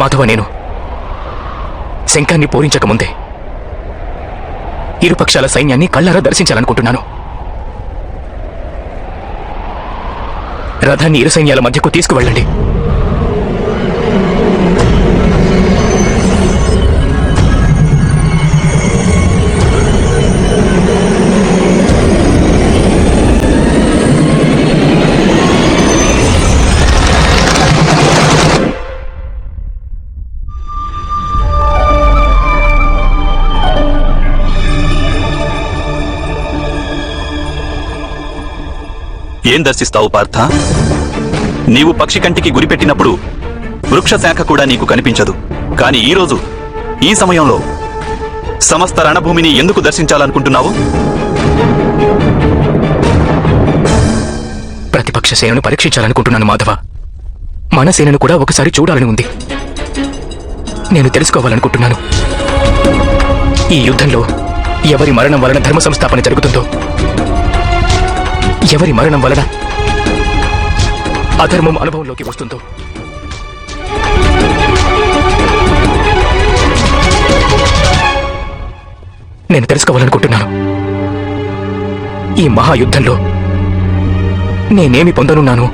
మాధవ, నేను శంఖాన్ని పూరించకముందే ఇరుపక్షాల సైన్యాన్ని కళ్ళారా దర్శించాలనుకుంటున్నాను. రథాన్ని ఇరు సైన్యాల మధ్యకు తీసుకువెళ్ళండి. ఏం దర్శిస్తావు పార్థ? నీవు పక్షి కంటికి గురిపెట్టినప్పుడు వృక్ష శాఖ కూడా నీకు కనిపించదు. కాని ఈరోజు ఈ సమయంలో సమస్త రణభూమిని ఎందుకు దర్శించాలనుకుంటున్నావు? ప్రతిపక్ష సేనను పరీక్షించాలనుకుంటున్నాను మాధవ. మన సేనను కూడా ఒకసారి చూడాలని ఉంది. నేను తెలుసుకోవాలనుకుంటున్నాను, ఈ యుద్ధంలో ఎవరి మరణం వలన ధర్మ సంస్థాపన జరుగుతుందో, ఎవరి మరణం వలన అధర్మం అనుభవంలోకి వస్తుందో. నేను తెలుసుకోవాలనుకుంటున్నాను, ఈ మహాయుద్ధంలో నేనేమి పొందనున్నాను,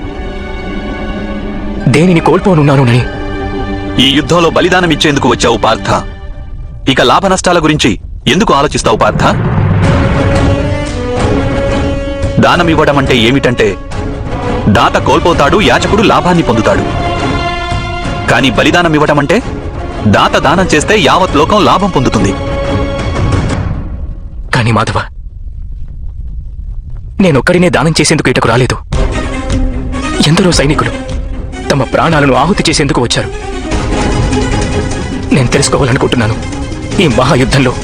దేనిని కోల్పోనున్నానని. ఈ యుద్ధంలో బలిదానం ఇచ్చేందుకు వచ్చావు పార్థ. ఇక లాభ నష్టాల గురించి ఎందుకు ఆలోచిస్తావు పార్థ? దానమివ్వడం అంటే ఏమిటంటే దాత కోల్పోతాడు, యాచకుడు లాభాన్ని పొందుతాడు. కాని బలిదానం ఇవ్వడం అంటే దాత దానం చేస్తే యావత్ లోకం లాభం పొందుతుంది. కాని మాధవ, నేనొక్కడినే దానం చేసేందుకు ఇటకు రాలేదు. ఎందరో సైనికులు తమ ప్రాణాలను ఆహుతి చేసేందుకు వచ్చారు. నేను తెలుసుకోవాలనుకుంటున్నాను, ఈ మహాయుద్ధంలో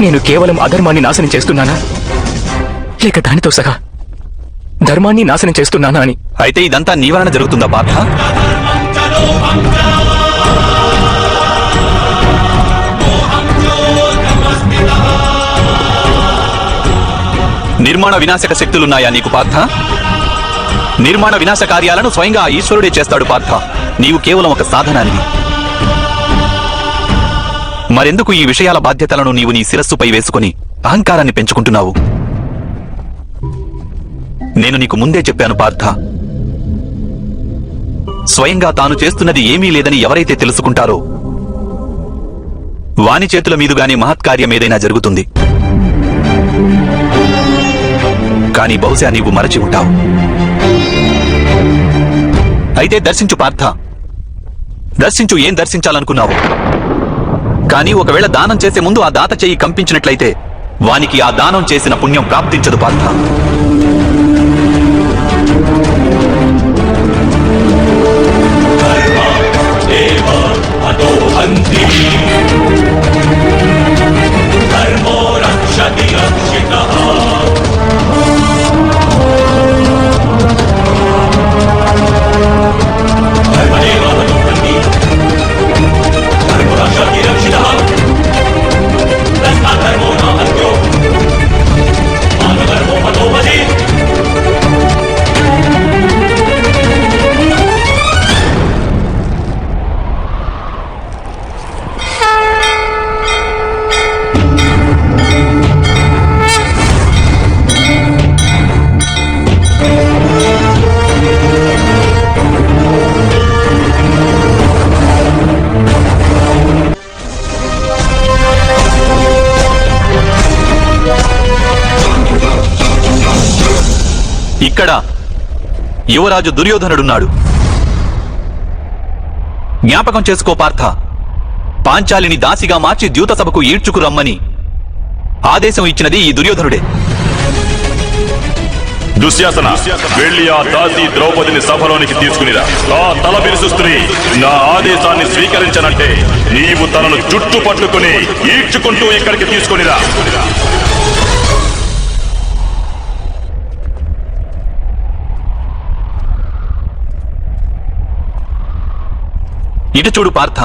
నేను కేవలం అధర్మాన్ని నాశనం చేస్తున్నానా, లేక దానితో సహా ధర్మాన్ని నాశనం చేస్తున్నానా అని. అయితే ఇదంతా నీ వలన జరుగుతుందా పార్థ? నిర్మాణ వినాశక శక్తులున్నాయా నీకు పార్థ? నిర్మాణ వినాశ కార్యాలను స్వయంగా ఆ ఈశ్వరుడే చేస్తాడు పార్థ. నీవు కేవలం ఒక సాధనానివి. మరెందుకు ఈ విషయాల బాధ్యతలను నీవు నీ శిరస్సుపై వేసుకుని అహంకారాన్ని పెంచుకుంటున్నావు? నేను నీకు ముందే చెప్పాను పార్థ, స్వయంగా తాను చేస్తున్నది ఏమీ లేదని ఎవరైతే తెలుసుకుంటారో వాని చేతుల మీదుగానే మహత్కార్యం ఏదైనా జరుగుతుంది. కాని బహుశా నీవు మరచి ఉంటావు. అయితే దర్శించు పార్థ, దర్శించు. ఏం దర్శించాలనుకున్నావు? కాని ఒకవేళ దానం చేసే ముందు ఆ దాత చెయ్యి కంపించినట్లయితే వానికి ఆ దానం చేసిన పుణ్యం ప్రాప్తించదు పార్థ. ఇక్కడ యువరాజు దుర్యోధనుడున్నాడు. జ్ఞాపకం చేసుకో పార్థ, పాంచాలిని దాసిగా మార్చి ద్యూత సభకు ఈడ్చుకురమ్మని ఆదేశం ఇచ్చినది ఈ దుర్యోధనుడే. దుశ్శాసన, వెళ్లి ఆ దాసి ద్రౌపదిని సభలోనికి తీసుకునిరా. ఆ తల బిరుసు స్త్రీ నా ఆదేశాన్ని స్వీకరించనంటే నీవు తనను జుట్టు పట్టుకుని ఈడ్చుకుంటూ ఇక్కడికి తీసుకునిరా. ఇటు చూడు పార్థ,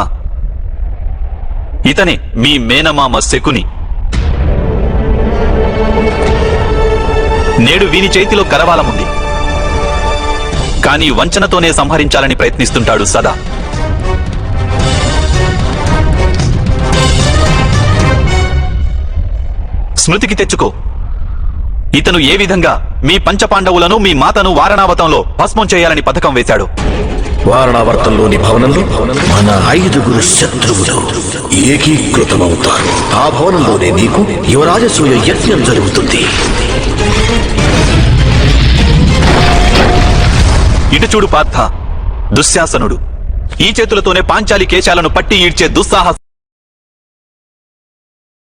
ఇతనే మీ మేనమామ శకుని. నేడు వీని చేతిలో కరవాలముంది. కానీ వంచనతోనే సంహరించాలని ప్రయత్నిస్తుంటాడు సదా. స్మృతికి తెచ్చుకో. ఇతను ఏ విధంగా మీ పంచపాండవులను మీ మాతను వారణావతంలో భస్మం చేయాలని పథకం వేశాడు. వారణావర్తంలోని భవనంలో మన 5గురు శత్రువులు ఏకీకృతమవుతారు. ఆ భవనంలోనే నీకు యువరాజసూయ యజ్ఞం జరుగుతుంది. ఇటు చూడు పార్థ, దుశ్శాసనుడు ఈ చేతులతోనే పాంచాలి కేశాలను పట్టి ఈడ్చే దుస్సాహస